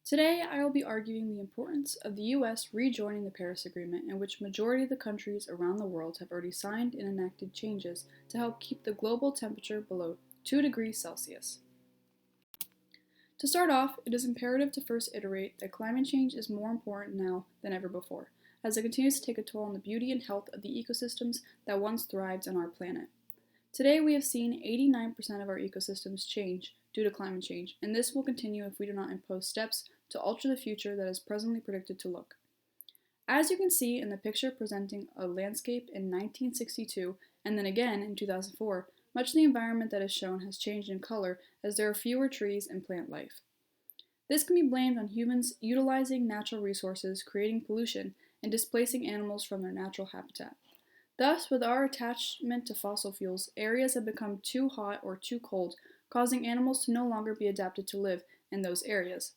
Today, I will be arguing the importance of the US rejoining the Paris Agreement, in which majority of the countries around the world have already signed and enacted changes to help keep the global temperature below 2 degrees Celsius. To start off, it is imperative to first iterate that climate change is more important now than ever before, as it continues to take a toll on the beauty and health of the ecosystems that once thrived on our planet. Today, we have seen 89% of our ecosystems change due to climate change, and this will continue if we do not impose steps to alter the future that is presently predicted to look. As you can see in the picture presenting a landscape in 1962 and then again in 2004, much of the environment that is shown has changed in color as there are fewer trees and plant life. This can be blamed on humans utilizing natural resources, creating pollution, and displacing animals from their natural habitat. Thus, with our attachment to fossil fuels, areas have become too hot or too cold, causing animals to no longer be adapted to live in those areas.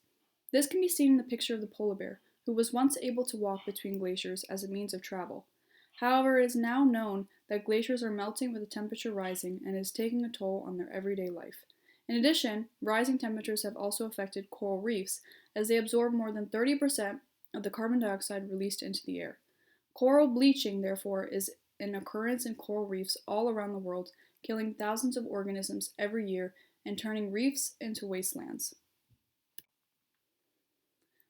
This can be seen in the picture of the polar bear, who was once able to walk between glaciers as a means of travel. However, it is now known that glaciers are melting with the temperature rising and is taking a toll on their everyday life. In addition, rising temperatures have also affected coral reefs, as they absorb more than 30% of the carbon dioxide released into the air. Coral bleaching, therefore, is an occurrence in coral reefs all around the world, killing thousands of organisms every year and turning reefs into wastelands.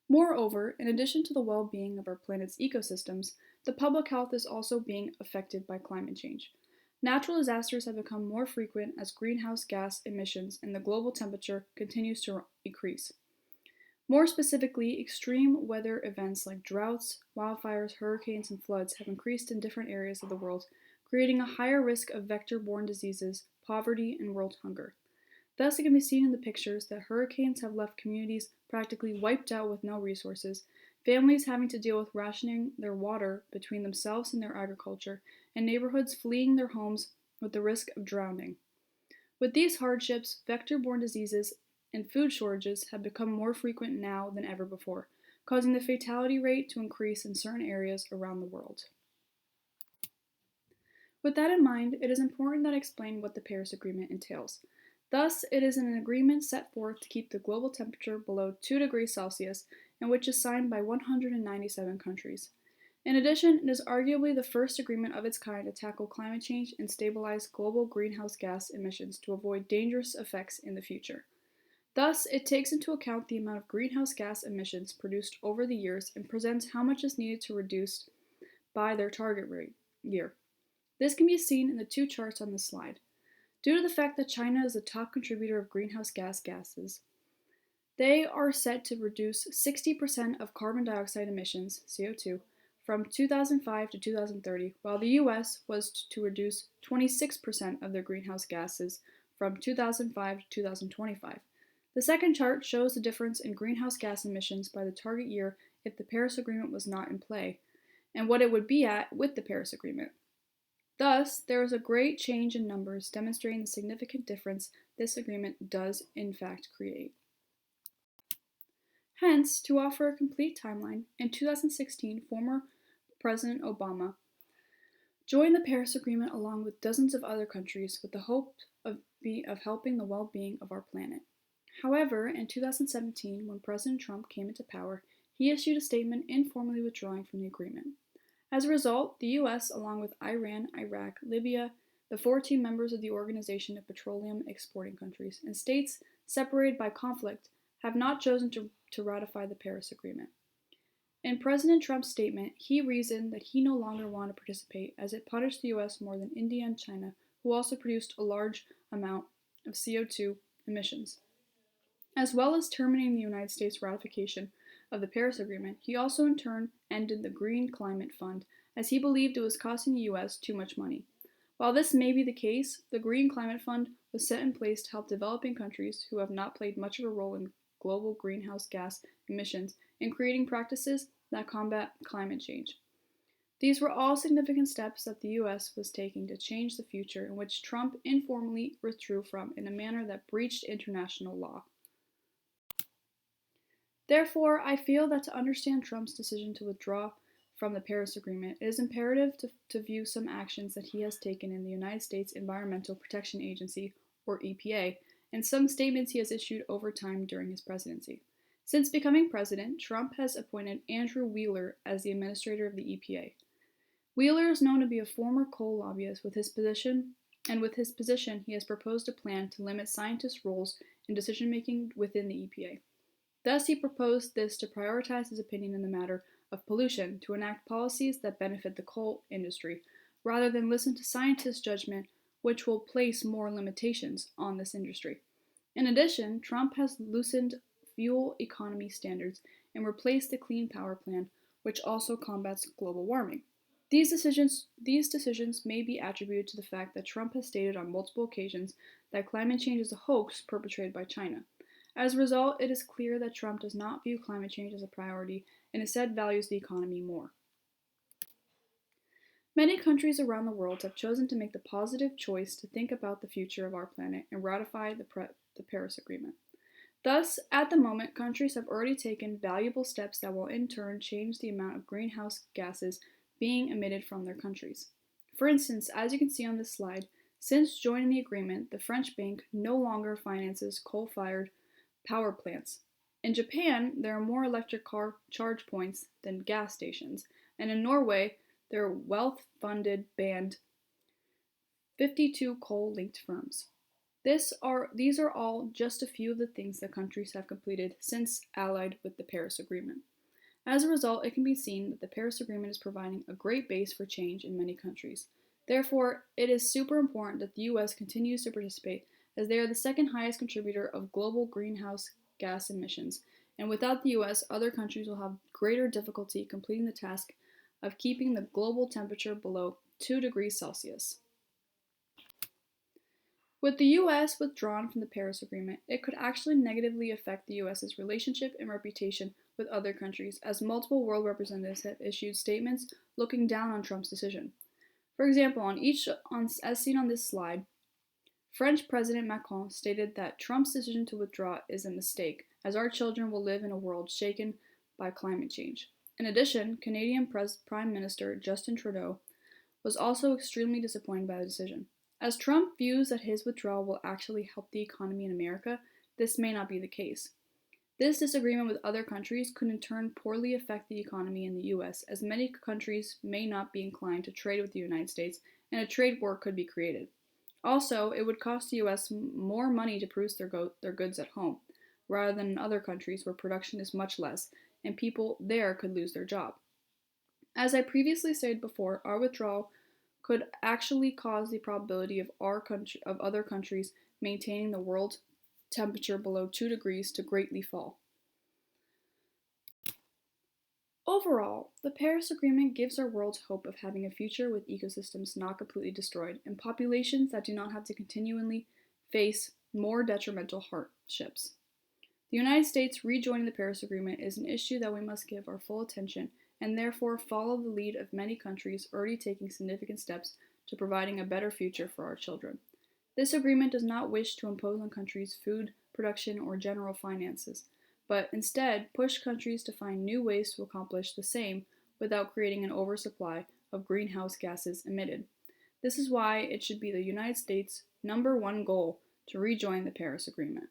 Moreover, in addition to the well-being of our planet's ecosystems, the public health is also being affected by climate change. Natural disasters have become more frequent as greenhouse gas emissions and the global temperature continues to increase. More specifically, extreme weather events like droughts, wildfires, hurricanes, and floods have increased in different areas of the world, creating a higher risk of vector-borne diseases, poverty, and world hunger. Thus, it can be seen in the pictures that hurricanes have left communities practically wiped out with no resources, families having to deal with rationing their water between themselves and their agriculture, and neighborhoods fleeing their homes with the risk of drowning. With these hardships, vector-borne diseases and food shortages have become more frequent now than ever before, causing the fatality rate to increase in certain areas around the world. With that in mind, it is important that I explain what the Paris Agreement entails. Thus, it is an agreement set forth to keep the global temperature below 2 degrees Celsius and which is signed by 197 countries. In addition, it is arguably the first agreement of its kind to tackle climate change and stabilize global greenhouse gas emissions to avoid dangerous effects in the future. Thus, it takes into account the amount of greenhouse gas emissions produced over the years and presents how much is needed to reduce by their target year. This can be seen in the two charts on this slide. Due to the fact that China is the top contributor of greenhouse gases, they are set to reduce 60% of carbon dioxide emissions, CO2, from 2005 to 2030, while the US was to reduce 26% of their greenhouse gases from 2005 to 2025. The second chart shows the difference in greenhouse gas emissions by the target year if the Paris Agreement was not in play, and what it would be at with the Paris Agreement. Thus, there is a great change in numbers demonstrating the significant difference this agreement does in fact create. Hence, to offer a complete timeline, in 2016, former President Obama joined the Paris Agreement along with dozens of other countries with the hope of helping the well-being of our planet. However, in 2017, when President Trump came into power, he issued a statement informally withdrawing from the agreement. As a result, the US, along with Iran, Iraq, Libya, the 14 members of the Organization of Petroleum Exporting Countries, and states separated by conflict, have not chosen to ratify the Paris Agreement. In President Trump's statement, he reasoned that he no longer wanted to participate as it punished the US more than India and China, who also produced a large amount of CO2 emissions. As well as terminating the United States ratification of the Paris Agreement, he also in turn ended the Green Climate Fund, as he believed it was costing the US too much money. While this may be the case, the Green Climate Fund was set in place to help developing countries who have not played much of a role in global greenhouse gas emissions in creating practices that combat climate change. These were all significant steps that the US was taking to change the future in which Trump informally withdrew from in a manner that breached international law. Therefore, I feel that to understand Trump's decision to withdraw from the Paris Agreement, it is imperative to view some actions that he has taken in the United States Environmental Protection Agency, or EPA, and some statements he has issued over time during his presidency. Since becoming president, Trump has appointed Andrew Wheeler as the administrator of the EPA. Wheeler is known to be a former coal lobbyist with his position, and with his position, he has proposed a plan to limit scientists' roles in decision making within the EPA. Thus, he proposed this to prioritize his opinion in the matter of pollution to enact policies that benefit the coal industry, rather than listen to scientists' judgment, which will place more limitations on this industry. In addition, Trump has loosened fuel economy standards and replaced the Clean Power Plan, which also combats global warming. These decisions may be attributed to the fact that Trump has stated on multiple occasions that climate change is a hoax perpetrated by China. As a result, it is clear that Trump does not view climate change as a priority and instead values the economy more. Many countries around the world have chosen to make the positive choice to think about the future of our planet and ratify the Paris Agreement. Thus, at the moment, countries have already taken valuable steps that will in turn change the amount of greenhouse gases being emitted from their countries. For instance, as you can see on this slide, since joining the agreement, the French bank no longer finances coal fired power plants. In Japan, there are more electric car charge points than gas stations, and in Norway, their wealth funded banned 52 coal linked firms. These are all just a few of the things that countries have completed since allied with the Paris Agreement. As a result, it can be seen that the Paris Agreement is providing a great base for change in many countries. Therefore, it is super important that the US continues to participate as they are the second highest contributor of global greenhouse gas emissions, and without the US, other countries will have greater difficulty completing the task of keeping the global temperature below 2 degrees Celsius. With the US withdrawn from the Paris Agreement, it could actually negatively affect the US's relationship and reputation with other countries, as multiple world representatives have issued statements looking down on Trump's decision. For example, as seen on this slide, French President Macron stated that Trump's decision to withdraw is a mistake, as our children will live in a world shaken by climate change. In addition, Canadian Prime Minister Justin Trudeau was also extremely disappointed by the decision. As Trump views that his withdrawal will actually help the economy in America, this may not be the case. This disagreement with other countries could in turn poorly affect the economy in the US, as many countries may not be inclined to trade with the United States, and a trade war could be created. Also, it would cost the US more money to produce their goods at home, rather than in other countries where production is much less, and people there could lose their job. As I previously stated before, our withdrawal could actually cause the probability of other countries maintaining the world temperature below 2 degrees to greatly fall. Overall, the Paris Agreement gives our world hope of having a future with ecosystems not completely destroyed and populations that do not have to continually face more detrimental hardships. The United States rejoining the Paris Agreement is an issue that we must give our full attention and therefore follow the lead of many countries already taking significant steps to providing a better future for our children. This agreement does not wish to impose on countries food production or general finances, but instead push countries to find new ways to accomplish the same without creating an oversupply of greenhouse gases emitted. This is why it should be the United States' number one goal to rejoin the Paris Agreement.